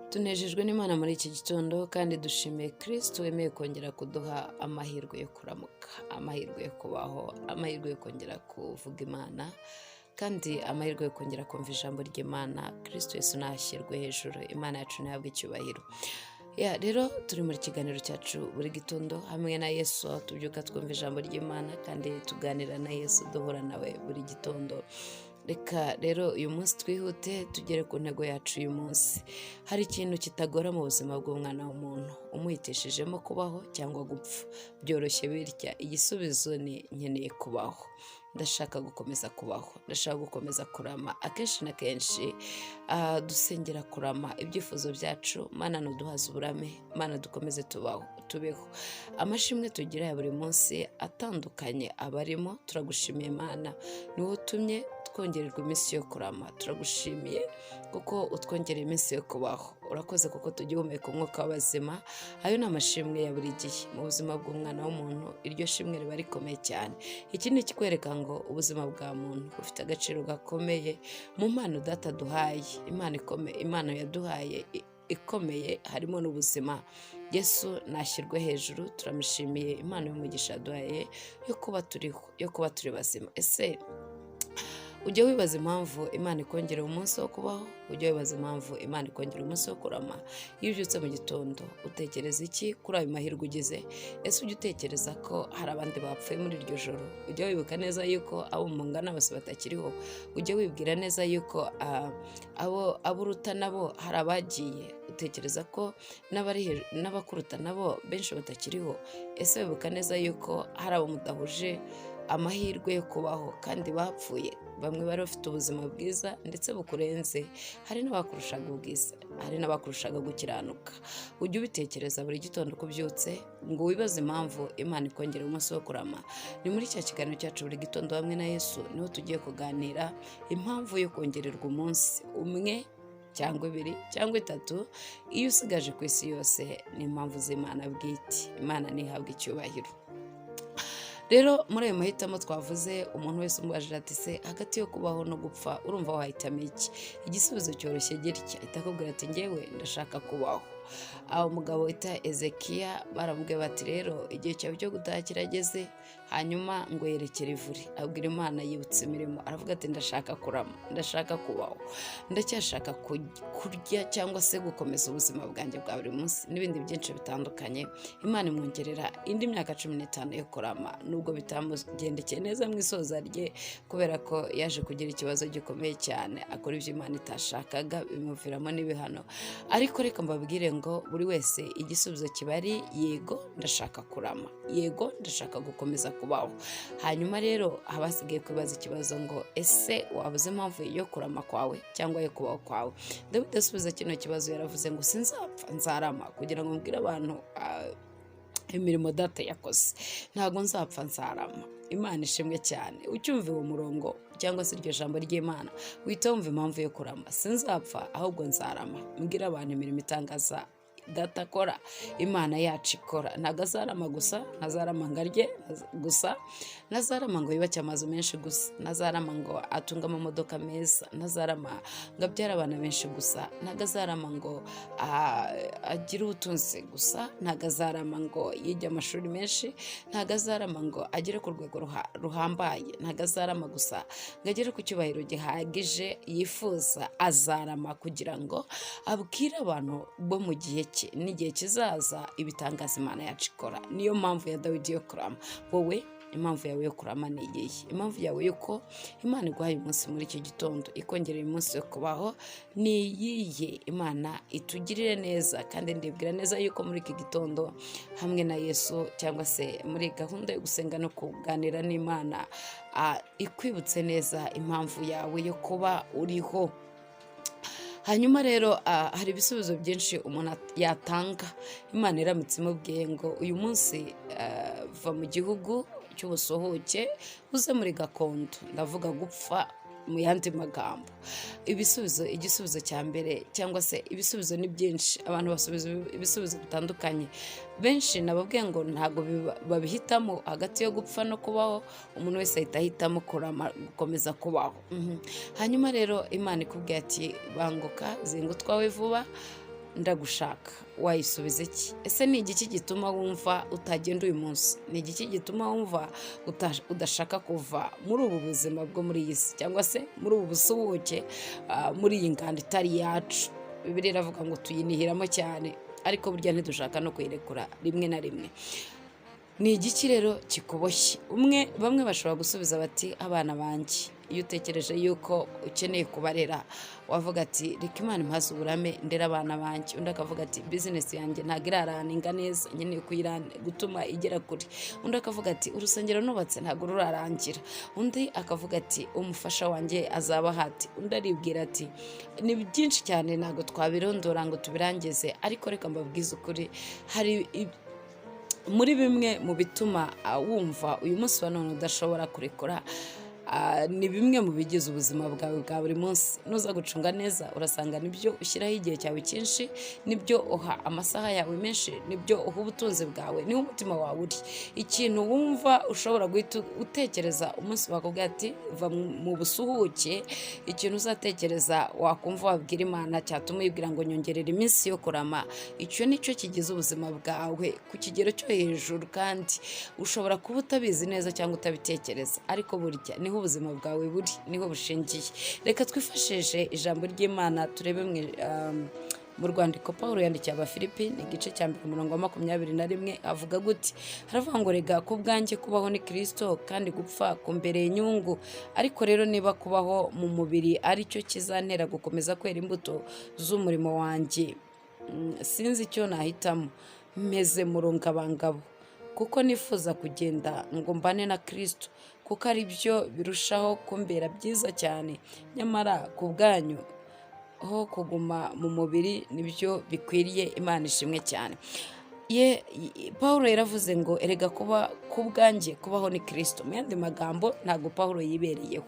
Tunejejwe n'Imana muri iki gitondo kandi dushimiye Kristo wemeye kongera kuduha amahirwe yo kuramuka, amahirwe yo kubaho, amahirwe yo kongera kuvuga Imana kandi amahirwe yo kongera kumva ijambo ry'Imana. Kristo Yesu nashyirwe hejuru, Imana yacu ntihabwe icyubahiro. Rero turi muri kiganiro cyacu buri gitondo hamwe na Yesu, aho tubyuka twumva ijambo ry'Imana kandi tuganira na Yesu, duhura nawe buri gitondo. Reka rero uyu munsi twihute tugere ku ntego yacu uyu munsi. Hari ikintu kitagora mu buzima bw'umwana w'umuntu, umuhitishijemo kubaho cyangwa gupfa. Byoroshye birya, igisubizo ni nkeneye kubaho. Ndashaka gukomeza kubaho, ndashaka gukomeza kurama. Akenshi na kenshi dusengera kurama ibyifuzo byacu. Mana nuduhaze uburame, Mana dukomeze tubeho. Amashimwe tugira ya buri munsi atandukanye abarimo, turagushimiye Mana, niwe utumye twongererwa iminsi yo kurama. Turagushimiye kuko utwongerera iminsi yo kubaho. Urakoze kuko tugihumeka umwuka w'abazima. Ayo ni amashimwe ya buri gihe mu buzima bw'umwana w'umuntu. Iryo shimwe riba rikomeye cyane. Iki ni ikikwereka ngo ubuzima bwa muntu bufite agaciro gakomeye mu mpano Data duhaye. Impano yaduhaye ikomeye harimo n'ubuzima. Yesu nashyirwe hejuru. Turamushimiye impano y'umugisha yaduhaye yo kuba turiho, yo kuba turi bazima. Ese ujya wibaza impamvu Imana ikongera umunsi wo kubaho? Ujya wibaza impamvu Imana ikongera umunsi wo kurama? Iyo ubyutse mu gitondo utekereza iki kuri ayo mahirwe ugize? Ese ujya utekereza ko hari abandi bapfuye muri iryo joro? Ujya wibuka neza yuko abo mungana bose batakiriho? Ujya wibwira neza yuko abo uruta nabo hari abagiye? Utekereza ko n'abakuruta nabo benshi batakiriho? Ese wibuka neza yuko hari abo mudahuje amahirwe yo kubaho kandi bapfuye? Bamwe bari bafite ubuzima bwiza ndetse bukurenze. Hari n'abakurushaga ubwiza, hari n'abakurushaga gukiranuka. Ujye ubitekereza buri gitondo uko ubyutse ngo wibaze impamvu Imana ikongera umunsi wo kurama. Ni muri cya kiganiro cyacu buri gitondo hamwe na Yesu niho tugiye kuganira impamvu yo kongererwa umunsi umwe cyangwa ibiri cyangwa itatu iyo usigaje ku isi yose. Ni impamvu z'Imana bwite. Imana ntihabwe icyubahiro. Rero muri ayo mahitamo twavuze, umuntu wese umubajije ati se hagati yo kubaho no gupfa urumva wahitamo iki? Igisubizo cyoroshye gitya, ahita akubwira ati njyewe ndashaka kubaho. Aho umugabo wita Ezekiya baramubwiye bati rero igihe cyawe cyo gutaha kirageze. Hanyuma ngo yerekere ivuri, abwira Imana yibutse imirimo, aravuga ati ndashaka kurama, ndashaka kubaho, ndacyashaka kurya cyangwa se gukomeza ubuzima bwanjye bwa buri munsi n'ibindi byinshi bitandukanye. Imana imwongerera indi myaka 15 yo kurama, nubwo bitamugendekeye neza mu isoza rye kubera ko yaje kugira ikibazo gikomeye cyane, akora ibyo Imana itashakaga bimuviramo n'ibihano. Ariko reka mbabwire ngo buri wese igisubizo kiba ari yego ndashaka kurama, yego ndashaka gukomeza kubaho. Hanyuma rero habasigaye kwibaza ikibazo ngo ese wabuze impamvu yo kurama kwawe cyangwa yo kubaho kwawe? Dawidi asubiza kino kibazo yaravuze ngo sinzapfa nzarama, kugira ngo mbwire abantu imirimo Data yakoze. Ntabwo nzapfa nzarama. Imana ishimwe cyane. Ucyumva uwo murongo cyangwa se iryo jambo ry'Imana wita wumva impamvu yo kurama. Sinzapfa ahubwo nzarama, mbwire abantu imirimo itangaza Data akora, Imana yacu ikora. Ntabwo azarama gusa, ntazarama ngo arye gusa, ntazarama ngo yubake amazu menshi gusa, ntazarama ngo atunge amamodoka meza, ntazarama ngo abyare abana benshi gusa, ntabwo azarama ngo agire ubutunzi gusa, ntabwo azarama ngo yige amashuri menshi, ntabwo azarama ngo agere ku rwego ruhambaye, ntabwo azarama gusa ngo agere ku cyubahiro gihagije yifuza. Azarama kugira ngo abwire abantu bo mu gihe n'igihe kizaza ibitangaza Imana yacu ikora. Niyo mpamvu ya Dawidi yo kurama. Wowe impamvu yawe yo kurama ni iyihe? Impamvu yawe yuko Imana iguhaye umunsi muri iki gitondo ikongerera umunsi yo kubaho ni iyihe? Imana itugirire neza kandi ndibwira neza yuko muri iki gitondo hamwe na Yesu cyangwa se muri gahunda yo gusenga no kuganira n'Imana ikwibutse neza impamvu yawe yo kuba uriho. Hanyuma rero hari ibisubizo byinshi umuntu yatanga. Imana iramutse imubwiye ngo uyu munsi va mu gihugu cy'ubusuhuke uze muri gakondo, ndavuga gupfa mu yandi magambo. Igisubizo cya mbere cyangwa se ibisubizo ni byinshi, abantu basubiza ibisubizo bitandukanye. Benshi nababwiye ngo ntabwo babihitamo hagati yo gupfa no kubaho, umuntu wese ahita ahitamo gukomeza kubaho. Hanyuma rero Imana ikubwiye ati banguka zinga utwawe vuba ndagushaka, wayisubiza iki? Ese ni igiki gituma wumva utagenda uyu munsi? Ni igiki gituma wumva udashaka kuva muri ubu buzima bwo muri iyi si, cyangwa se muri ubu busuhuke, muri iyi ngando itari yacu? Bibiliya iravuga ngo tuyinihiramo cyane, ariko burya ntidushaka no kuyirekura rimwe na rimwe. Ni igiki rero kikuboshye? Bamwe bashobora gusubiza bati abana banjye. Iyo utekereje yuko ukeneye kubarera, wavuga ati reka Imana impaze uburame ndera abana banjye. Undi akavuga ati bizinesi yanjye ntabwo iraraninga neza, nkeneye gutuma igera kure. Undi akavuga ati urusengero nubatse ntabwo rurarangira. Undi akavuga ati umufasha wanjye azaba hati. Undi aribwira ati ni byinshi cyane ntabwo twabirondora ngo tubirangize, ariko reka mbabwize ukuri, hari muri bimwe mu bituma wumva uyu munsi wa none udashobora kurekura, ni bimwe mu bigize ubuzima bwawe bwa buri munsi. Nuza gucunga neza urasanga nibyo ushyiraho igihe cyawe cyinshi, nibyo uha amasaha yawe menshi, nibyo uha ubutunzi bwawe, niho umutima wawe uri. Ikintu wumva ushobora guhita utekereza umunsi wakubwira ati va mu busuhuke, ikintu uzatekereza wakumva wabwira Imana cyatuma uyibwira ngo nyongerera iminsi yo kurama, icyo nicyo kigize ubuzima bwawe ku kigero cyo hejuru. Kandi ushobora kuba utabizi neza cyangwa utabitekereza, ariko burya niho ubuzima bwawe buri, niho bushingiye. Reka twifashishe ijambo ry'Imana turebe mu rwandiko Pawulo yandikiye Abafilipi, ni igice cya mbere umurongo wa 21, avuga gute? Haravuga ngo rega ku bwanjye kubaho ni Kristo, kandi gupfa kumbereye inyungu. Ariko rero niba kubaho mu mubiri ari cyo kizantera gukomeza kwera imbuto z'umurimo wanjye, sinzi icyo nahitamo. Meze mu rungabangabo, kuko nifuza kugenda ngo mbane na Kristo, kuko ari byo birushaho kumbera byiza cyane. Nyamara ku bwanyu ho kuguma mu mubiri nibyo bikwiriye. Imana ishimwe cyane. Pawulo yaravuze ngo erega kuba ku bwanjye kubaho ni Kristo. Mu yandi magambo ntabwo Pawulo yibereyeho,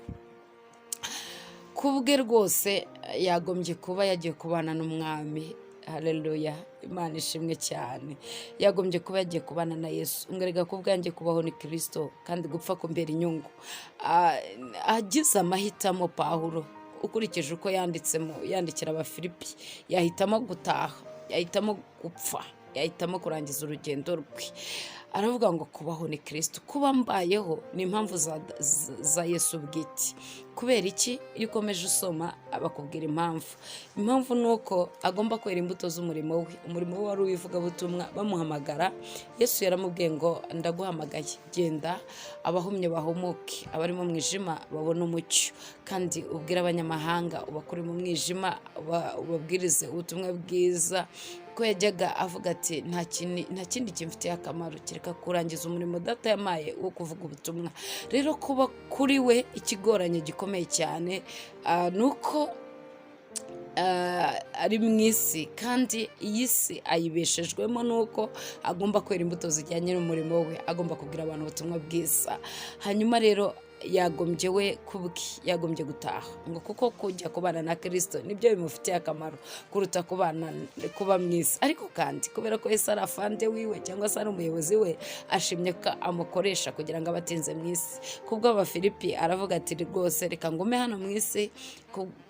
kubwe rwose yagombye kuba yagiye kubana n'umwami. Haleluya, Imana ishimwe cyane. Yagombye kuba yagiye kubana na Yesu. Ngerega ku bwanjye kubaho ni Kristo, kandi gupfa kumbera inyungu. Agize amahitamo Pawulo, ukurikije uko yandikira Abafilipi, yahitamo gutaha, yahitamo gupfa, yahitamo kurangiza urugendo rwe. Aravuga ngo kubaho ni Kristo. Kuba mbayeho ni impamvu za Yesu bwite. Kubera iki? Iyo ukomeje usoma abakubwira impamvu ni uko agomba kwera imbuto z'umurimo we. Umurimo we wari uw'ivugabutumwa. Bamuhamagara, Yesu yaramubwiye ngo ndaguhamagaye, genda abahumye bahumuke, abari mu mwijima babone umucyo, kandi ubwire abanyamahanga, ubakure mu mwijima, ubabwirize ubutumwa bwiza. Ko yajyaga avuga ati nta kindi kimfitiye akamaro kereka kurangiza umurimo Data yamaye wo kuvuga ubutumwa. Rero kuba kuri we ikigoranye gikomeye cyane ni uko ari mu isi, kandi iyi si ayibeshejwemo nuko agomba kwera imbuto zijyanye n'umurimo we, agomba kubwira abantu ubutumwa bwiza. Hanyuma rero yagombye gutaha, ngo kuko kujya kubana na Kristo nibyo bimufitiye akamaro kuruta kuba mu isi. Ariko kandi kubera ko Yesu ari afande wiwe cyangwa se ari umuyobozi we, ashimye ko amukoresha kugira ngo abatinze mu isi. Kubwo Abafilipi aravuga ati rwose reka ngume hano mu isi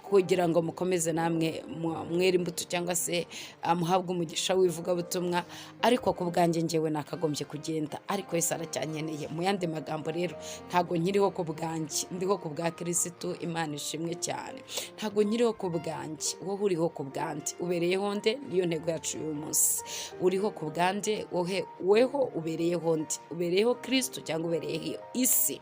kugira ngo mukomeze namwe mwere imbuto, cyangwa se muhabwe umugisha w'ivugabutumwa. Ariko ku bwanjye njyewe nakagombye kugenda, ariko Yesu aracyankeneye. Mu yandi magambo rero, ntago nkiriho ku bwanjye, ndiho ku bwa Kristo. Imana ishimwe cyane. Ntago nkiriho ku bwanjye, wowe uriho ku bwanjye. Ubereyeho nde? Niyo ntego yacu uyu munsi. Uriho ku bwanjye, weho ubereyeho nde? Ubereyeho Kristo cyangwa ubereyeho isi?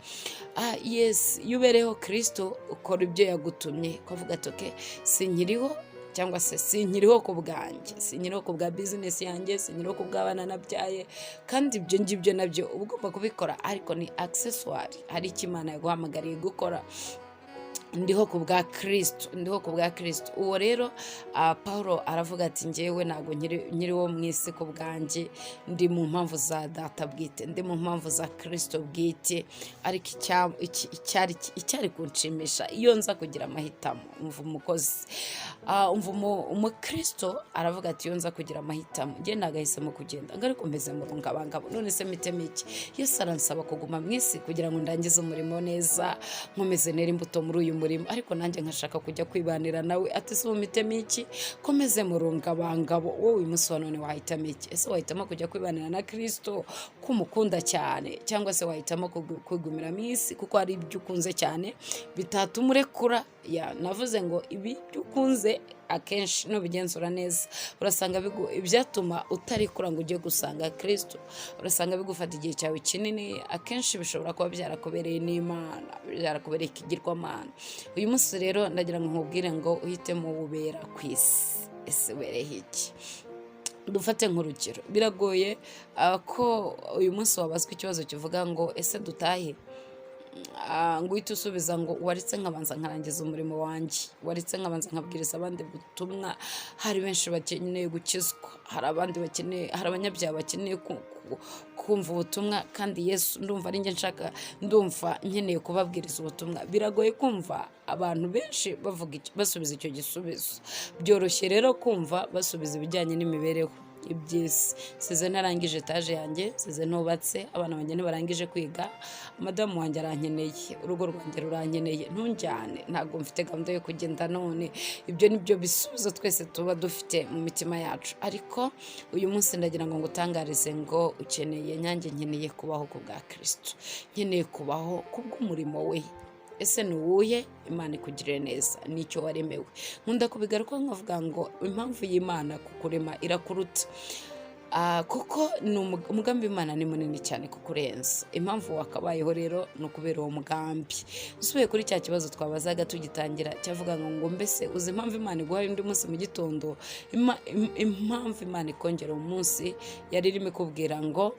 Yes, iyo ubereyeho Kristo ukora ibyo yagutumye, ukavuga ati okay, sinkiriho, cyangwa se sinkiriho ku bwanjye, sinkiriho ku bwa bizinesi yanjye, sinkiriho ku bw'abana nabyaye. Kandi ibyo ngibyo nabyo uba ugomba kubikora, ariko ni accessoire. Hari icyo Imana yaguhamagariye gukora. Ndiho ku bwa Kristo, ndiho ku bwa Kristo. Uwo rero Pawulo aravuga ati njyewe ntabwo nkiriho mu isi ku bwanjye, ndi mu mpamvu za Data bwite, ndi mu mpamvu za Kristo bwite. Ariko icyari kunshimisha iyo nza kugira amahitamo, umva umukozi, umva umukristo aravuga ati iyo nza kugira amahitamo, njye nagahisemo kugenda, ariko mbeze mu rungabangabo. None se mitemo iki? Yesu aransaba kuguma mu isi kugira ngo ndangize umurimo neza, nkomeze nera imbuto muri uyu murimo. murimo, ariko nanjye nkashaka kujya kwibanira nawe. Ati se umitemo iki komeze murungabangabo, wowe uyu munsi wa none wahitamo iki? Ese wahitamo kujya kwibanira na Kristo ko umukunda cyane, cyangwa se wahitamo kwigumira mu isi kuko hari ibyo ukunze cyane bitatuma urekura? Navuze ngo ibi byo ukunze akenshi nubigenzura neza urasanga ibyatuma utarikura ngo ujye gusanga Kristo, urasanga bigufata igihe cyawe kinini. Akenshi bishobora kuba byarakubereye n'Imana, byarakubereye ikigirwamana. Uyu munsi rero ndagira ngo nkubwire ngo uhitemo ubera ku isi. Ese ubereye iki? Dufate nk'urugero, biragoye ko uyu munsi wabazwa ikibazo kivuga ngo ese dutahe, ngo uhite usubiza ngo waretse nkabanza nkarangiza umurimo wanjye, waretse nkabanza nkabwiriza abandi butumwa. Hari benshi bakeneye gukizwa, hari abanyabyaha bakeneye kumva ubutumwa, kandi Yesu ndumva ari njye nshaka, ndumva nkeneye kubabwiriza ubutumwa. Biragoye kumva abantu benshi basubiza icyo gisubizo. Byoroshye rero kumva basubiza ibijyanye n'imibereho iby'isi. Size narangije etaje yanjye, size ntubatse, abana banjye ntibarangije kwiga, madamu wanjye arankeneye, urugo rwanjye rurankeneye, ntunjyane, ntabwo mfite gahunda yo kugenda none. Ibyo ni byo bisubizo twese tuba dufite mu mitima yacu. Ariko uyu munsi ndagira ngo ngutangarize ngo nyanjye nkeneye kubaho ku bwa Kristo, nkeneye kubaho kubw'umurimo we. Ese nuwuye? Imana ikugirire neza, nicyo waremewe. Nkunda kubigaruka nkavuga ngo impamvu y'Imana kukurema irakuruta, kuko umugambi w'Imana ni munini cyane kukurenza. Impamvu wakabayeho rero ni ukubera uwo mugambi. Usubiye kuri cya kibazo twabazaga tugitangira cyavuga ngo mbese uzi impamvu Imana iguhaye undi munsi mu gitondo? Impamvu Imana ikongera umunsi yari irimo ikubwira ngo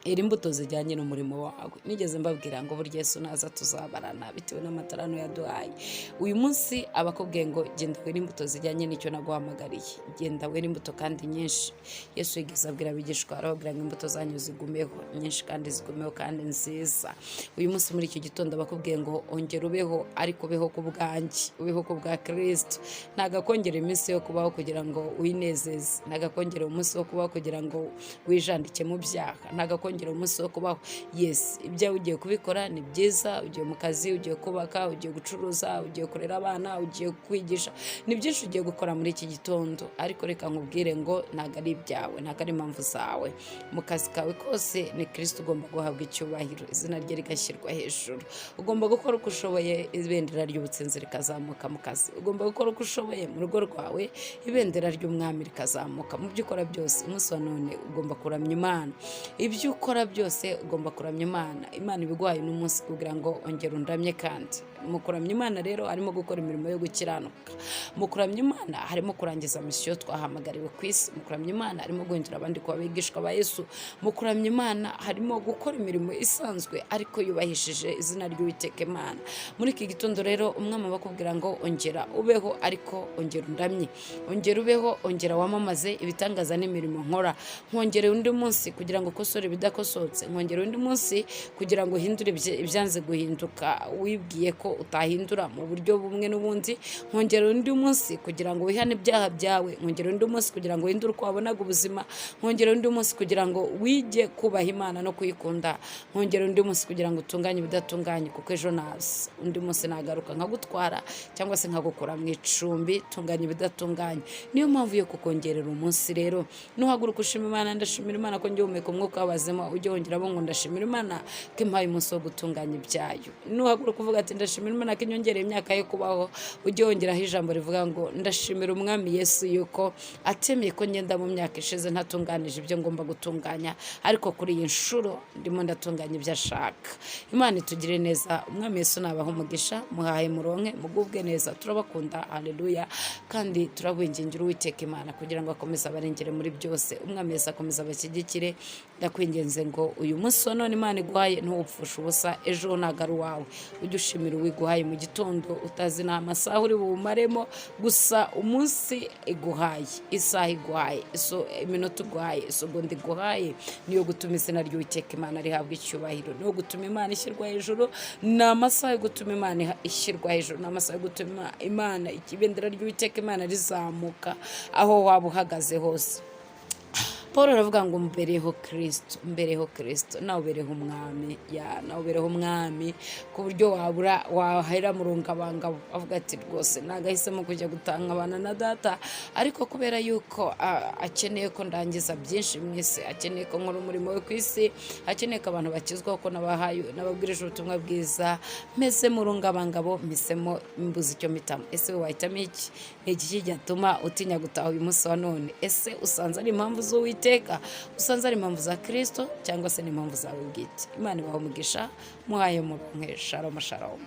iri imbuto zijyanye n'umurimo wawe. Nigeze mbabwira ngo burya Yesu naza tuzabarana bitewe n'amatarano yaduhaye. Uyu munsi abakubwiye ngo genda wera imbuto zijyanye n'icyo naguhamagariye, genda wera imbuto kandi nyinshi. Yesu yigeze abwira abigishwa, arababwira ngo imbuto zanyu zigumeho, nyinshi kandi zigumeho kandi nziza. Uyu munsi muri iki gitondo abakubwiye ngo ongera ubeho, ariko ubeho ku bwanjye, ubeho ku bwa Kristo. Ntagakongera iminsi yo kubaho kugira ngo winezeze, ntagakongera umunsi wo kubaho kugira ngo wijandike mu byaha, ntagakongera umunsi wo kubaho. Yes, ibyawe ugiye kubikora ni byiza, ugiye mu kazi, ugiye kubaka, ugiye gucuruza, ugiye kurera abana, ugiye kwigisha, ni byinshi ugiye gukora muri iki gitondo. Ariko reka nkubwire ngo ntabwo ari ibyawe, ntabwo ari impamvu zawe. Mu kazi kawe kose ni Kristo ugomba guhabwa icyubahiro, izina rye rigashyirwa hejuru. Ugomba gukora uko ushoboye, ibendera ry'ubutsinzi rikazamuka mu kazi. Ugomba gukora uko ushoboye mu rugo rwawe, ibendera ry'umwami rikazamuka. Mu byo ukora byose umunsi wa none ugomba kuramya Imana. Ibyo ukora byose ugomba kuramya Imana. Imana ibiguhaye n'umunsi kugira ngo ongera undamye. Kandi mu kuramya Imana rero harimo gukora imirimo yo gukiranuka. Mu kuramya Imana harimo kurangiza misiyo twahamagariwe ku isi. Mu kuramya Imana harimo guhindura abandi kuba abigishwa ba Yesu. Mu kuramya Imana harimo gukora imirimo isanzwe ariko yubahishije izina ry'Uwiteka Imana. Muri iki gitondo rero umwami bakubwira ngo ongera ubeho, ariko ongera undamye. Ongera ubeho, ongera wamamaze ibitangaza n'imirimo nkora. Nkongere undi munsi kugira ngo ukosore ibidakosotse. Nkongere undi munsi kugira ngo uhindure ibyanze guhinduka wibwiye ko utahindura mu buryo bumwe n'ubundi. Nkongere undi munsi kugira ngo wihane ibyaha byawe. Nkongere undi munsi kugira ngo uhindure uko wabonaga ubuzima. Nkongere undi munsi kugira ngo wige kubaha Imana no kuyikunda. Nkongere undi munsi kugira ngo utunganye ibidatunganye, kuko ejo naza. Undi munsi nagaruka nkagutwara cyangwa se nkagukura mu icumbi. Tunganya ibidatunganye. Niyo mpamvu yo kukongerera umunsi rero. Nuhaguruka ushima Imana, ndashimira Imana ko ngihumeka umwuka w'abazima. Ujye wongeramo ngo ndashimira Imana ko impaye umunsi wo gutunganya ibyayo. Nuhaguruka uvuga ati ndashimira Imana ko inyongereye imyaka yo kubaho, ujye wongeraho ijambo rivuga ngo ndashimira umwami Yesu yuko atemeye ko ngenda mu myaka ishize ntatunganije ibyo ngomba gutunganya, ariko kuri iyi nshuro ndimo ndatunganya ibyo ashaka. Imana itugire neza. Umwami Yesu nabaha umugisha, muhahe muronke, mugubwe neza. Turabakunda, haleluya, kandi turabingingira Uwiteka Imana kugira ngo akomeze abarengere muri byose. Umwami Yesu akomeza abashyigikire. Ndakwinginze ngo uyu munsi wa none Imana iguhaye ntuwupfushe ubusa, ejo ntabwo ari uwawe. Ujye ushimira uwiguhaye mu gitondo, utazi nta masaha uri buwumaremo, gusa umunsi iguhaye, isaha iguhaye, iminota iguhaye, isegonda iguhaye, niyo gutuma izina ry'Uwiteka Imana rihabwa icyubahiro, niyo gutuma Imana ishyirwa hejuru. Ni amasaha yo gutuma Imana ishyirwa hejuru, ni amasaha yo gutuma Imana, ibendera ry'Uwiteka Imana rizamuka aho waba uhagaze hose. Paul aravuga ngo mbereho Kristo nawe ubereho umwami, nawe ubereho umwami, ku buryo wahera mu rungabangabo avuga ati rwose nagahisemo kujya gutangabana na data, ariko kubera yuko akeneye ko ndangiza byinshi mu isi, akeneye ko nkora umurimo we ku isi, akeneye ko abantu bakizwa, ko nababwirije ubutumwa bwiza, meze mu rungabangabo, mpisemo mbuze icyo mpitamo. Ese we wahitamo iki? Ni iki kigatuma utinya gutaha uyu munsi wa none? Ese usanze ari impamvu z'Uwiteka, usanze ari impamvu za Kristo, cyangwa se ni impamvu zawe bwite? Imana ibahe umugisha, muhaye muronke. Shalom shalom.